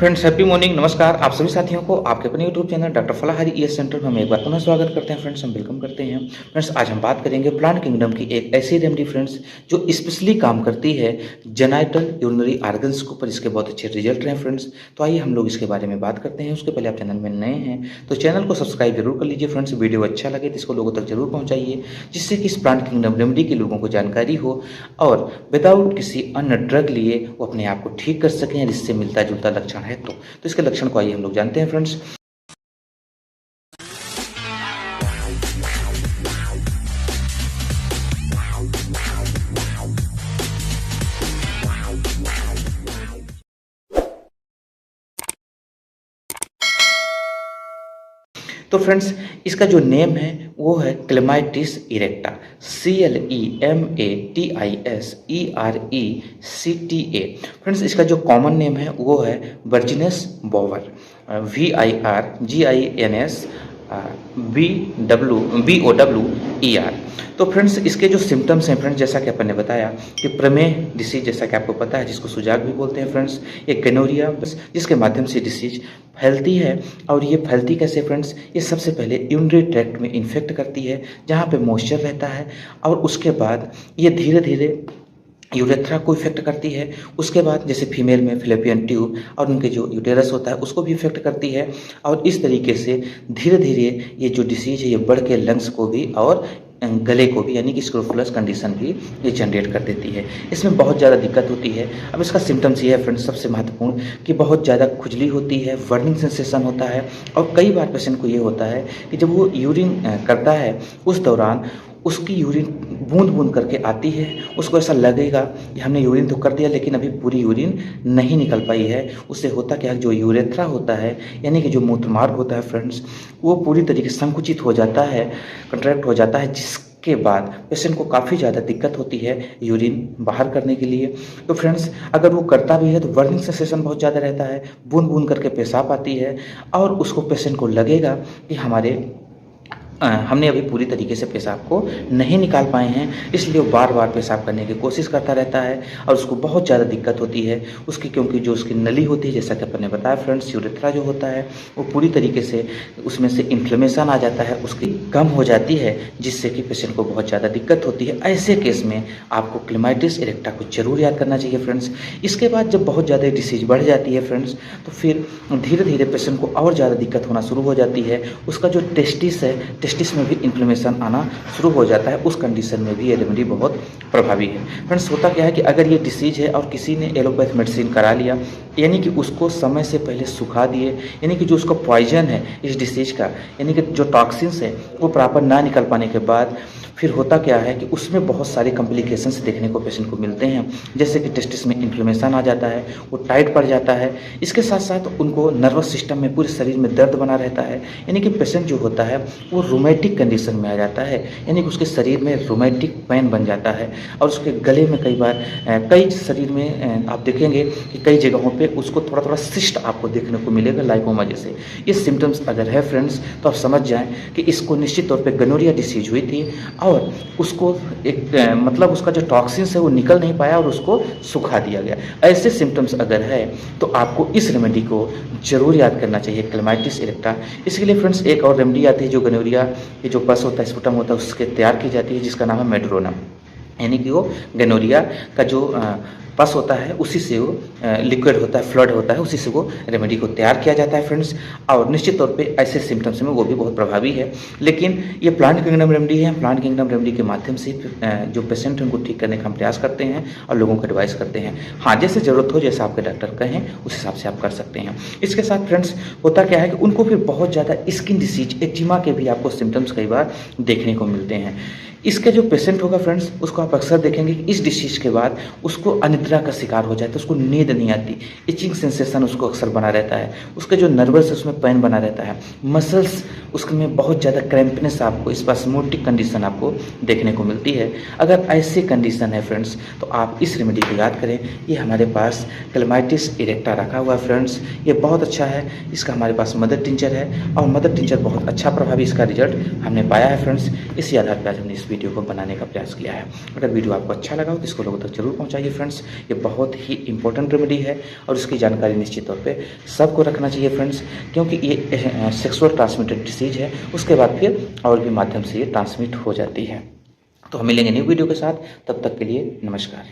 Friends happy morning. नमस्कार आप सभी साथियों को आपके अपने YouTube channel doctor Falahari ES center में हम एक बार पुनः स्वागत करते हैं। फ्रेंड्स हम वेलकम करते हैं। फ्रेंड्स आज हम बात करेंगे प्लांट किंगडम की एक ऐसी रेमेडी फ्रेंड्स जो स्पेशली काम करती है जेनाइटल यूरिनरी ऑर्गन्स के ऊपर। इसके बहुत अच्छे रिजल्ट रहे फ्रेंड्स। तो आइए हम लोग इसके बारे में बात करते हैं। उसके पहले आप चैनल में नए हैं तो चैनल को सब्सक्राइब जरूर कर लीजिए फ्रेंड्स। वीडियो अच्छा लगे तो इसको लोगों तक जरूर पहुँचाइए जिससे कि इस प्लांट किंगडम रेमेडी के लोगों को जानकारी हो और विदाउट किसी अन्य ड्रग लिए वो अपने आप को ठीक कर सकें। जिससे मिलता जुलता लक्षण है तो इसके लक्षण को आइए हम लोग जानते हैं फ्रेंड्स। तो फ्रेंड्स इसका जो नेम है वो है क्लेमाइटिस इरेक्टा, CLEMATISERECTA। फ्रेंड्स इसका जो कॉमन नेम है वो है वर्जिनस बोवर, VIRGINS BOWER। तो फ्रेंड्स इसके जो सिम्टम्स हैं फ्रेंड्स, जैसा कि अपन ने बताया कि प्रमेह डिसीज, जैसा कि आपको पता है, जिसको सुजाग भी बोलते हैं फ्रेंड्स, ये गनोरिया जिसके माध्यम से डिसीज फैलती है। और ये फैलती कैसे फ्रेंड्स, ये सबसे पहले यूरिनरी ट्रैक्ट में इन्फेक्ट करती है जहाँ पे मॉइस्चर रहता है, और उसके बाद ये धीरे धीरे यूरेथ्रा को इफेक्ट करती है। उसके बाद जैसे फीमेल में फिलिपियन ट्यूब और उनके जो यूटेरस होता है उसको भी इफेक्ट करती है। और इस तरीके से धीरे धीरे ये जो डिसीज है ये बढ़ के लंग्स को भी और गले को भी, यानी कि स्क्रोफुलस कंडीशन भी ये जनरेट कर देती है। इसमें बहुत ज़्यादा दिक्कत होती है। अब इसका सिम्टम्स ये है फ्रेंड्स, सबसे महत्वपूर्ण कि बहुत ज़्यादा खुजली होती है, बर्निंग सेंसेशन होता है, और कई बार पेशेंट को ये होता है कि जब वो यूरिन करता है उस दौरान उसकी यूरिन बूंद बूंद करके आती है। उसको ऐसा लगेगा कि हमने यूरिन तो कर दिया लेकिन अभी पूरी यूरिन नहीं निकल पाई है। उससे होता क्या है, जो यूरेथ्रा होता है यानी कि जो मूत्रमार्ग होता है फ्रेंड्स, वो पूरी तरीके से संकुचित हो जाता है, कंट्रैक्ट हो जाता है, जिसके बाद पेशेंट को काफ़ी ज़्यादा दिक्कत होती है यूरिन बाहर करने के लिए। तो फ्रेंड्स अगर वो करता भी है तो बर्निंग सेंसेशन बहुत ज़्यादा रहता है, बूंद बूंद करके पेशाब आती है, और उसको पेशेंट को लगेगा कि हमने अभी पूरी तरीके से पेशाब को नहीं निकाल पाए हैं, इसलिए वो बार बार पेशाब करने की कोशिश करता रहता है और उसको बहुत ज़्यादा दिक्कत होती है उसकी, क्योंकि जो उसकी नली होती है, जैसा कि अपन ने बताया फ्रेंड्स, यूरेथ्रा जो होता है वो पूरी तरीके से उसमें से इन्फ्लेमेशन आ जाता है, उसकी कम हो जाती है, जिससे कि पेशेंट को बहुत ज़्यादा दिक्कत होती है। ऐसे केस में आपको क्लेमाइटिस इरेक्टा को जरूर याद करना चाहिए फ्रेंड्स। इसके बाद जब बहुत ज़्यादा डिसीज बढ़ जाती है फ्रेंड्स, तो फिर धीरे धीरे पेशेंट को और ज़्यादा दिक्कत होना शुरू हो जाती है। उसका जो टेस्टिस है, टेस्टिस में भी इन्फ्लेमेशन आना शुरू हो जाता है। उस कंडीशन में भी ये रेमेडी बहुत प्रभावी है। फ्रेंड्स होता क्या है कि अगर ये डिसीज है और किसी ने एलोपैथ मेडिसिन करा लिया, यानी कि उसको समय से पहले सुखा दिए, यानी कि जो उसका पॉइजन है इस डिसीज का, यानी कि जो टॉक्सिन्स है वो प्रॉपर ना निकल पाने के बाद फिर होता क्या है कि उसमें बहुत सारे कॉम्प्लिकेशंस देखने को पेशेंट को मिलते हैं, जैसे कि टेस्टिस में इन्फ्लेमेशन आ जाता है, वो टाइट पड़ जाता है। इसके साथ साथ उनको नर्वस सिस्टम में, पूरे शरीर में दर्द बना रहता है, यानी कि पेशेंट जो होता है वो रोमैटिक कंडीशन में आ जाता है, यानी कि उसके शरीर में रोमैटिक पेन बन जाता है, और उसके गले में कई बार कई शरीर में आप देखेंगे कि कई जगहों पे उसको थोड़ा थोड़ा सिस्ट आपको देखने को मिलेगा लाइपोमा जैसे। ये सिम्टम्स अगर है फ्रेंड्स तो आप समझ जाएं कि इसको निश्चित तौर पे गनोरिया डिसीज हुई थी, और उसको एक मतलब उसका जो टॉक्सिन्स है वो निकल नहीं पाया और उसको सुखा दिया गया। ऐसे सिम्टम्स अगर है तो आपको इस रेमेडी को जरूर याद करना चाहिए, क्लेमाइटिस इरेक्टा। इसके लिए फ्रेंड्स एक और रेमेडी आती है जो गनोरिया के जो पस होता है, स्पुटम होता है, उसके तैयार की जाती है, जिसका नाम है मेड्रोनम, यानी कि वो गनोरिया का जो पस होता है उसी से वो लिक्विड होता है, फ्लड होता है, उसी से वो रेमेडी को तैयार किया जाता है फ्रेंड्स। और निश्चित तौर पे ऐसे सिम्टम्स में वो भी बहुत प्रभावी है। लेकिन ये प्लांट किंगडम रेमेडी है, प्लांट किंगडम रेमेडी के माध्यम से जो पेशेंट हैं उनको ठीक करने का हम प्रयास करते हैं और लोगों को एडवाइस करते हैं। हाँ, जैसे ज़रूरत हो, जैसा आपके डॉक्टर कहें उस हिसाब से आप कर सकते हैं। इसके साथ फ्रेंड्स होता क्या है कि उनको फिर बहुत ज़्यादा स्किन डिसीज, एक्जिमा के भी आपको सिम्टम्स कई बार देखने को मिलते हैं। इसका जो पेशेंट होगा फ्रेंड्स, उसको आप अक्सर देखेंगे कि इस डिसीज के बाद उसको अनिद्रा का शिकार हो जाता है, उसको नींद नहीं आती, इचिंग सेंसेशन उसको अक्सर बना रहता है, उसके जो नर्वस है उसमें पेन बना रहता है, मसल्स उसमें बहुत ज़्यादा क्रैम्पनेस, आपको स्पास्मोटिक कंडीशन आपको देखने को मिलती है। अगर ऐसी कंडीशन है फ्रेंड्स तो आप इस रेमेडी को याद करें। ये हमारे पास क्लेमाइटिस इरेक्टा रखा हुआ है फ्रेंड्स, ये बहुत अच्छा है। इसका हमारे पास मदर टिंचर है और मदर टिंचर बहुत अच्छा प्रभावी इसका रिजल्ट हमने पाया है फ्रेंड्स। इसी आधार पर आज हमने इस वीडियो को बनाने का प्रयास किया है। अगर वीडियो आपको अच्छा लगा हो तो इसको लोगों तक जरूर पहुंचाइए फ्रेंड्स। ये बहुत ही इंपॉर्टेंट रेमेडी है और इसकी जानकारी निश्चित तौर पे सबको रखना चाहिए फ्रेंड्स, क्योंकि ये सेक्सुअल ट्रांसमिटेड डिसीज है, उसके बाद फिर और भी माध्यम से ये ट्रांसमिट हो जाती है। तो हम मिलेंगे न्यू वीडियो के साथ, तब तक के लिए नमस्कार।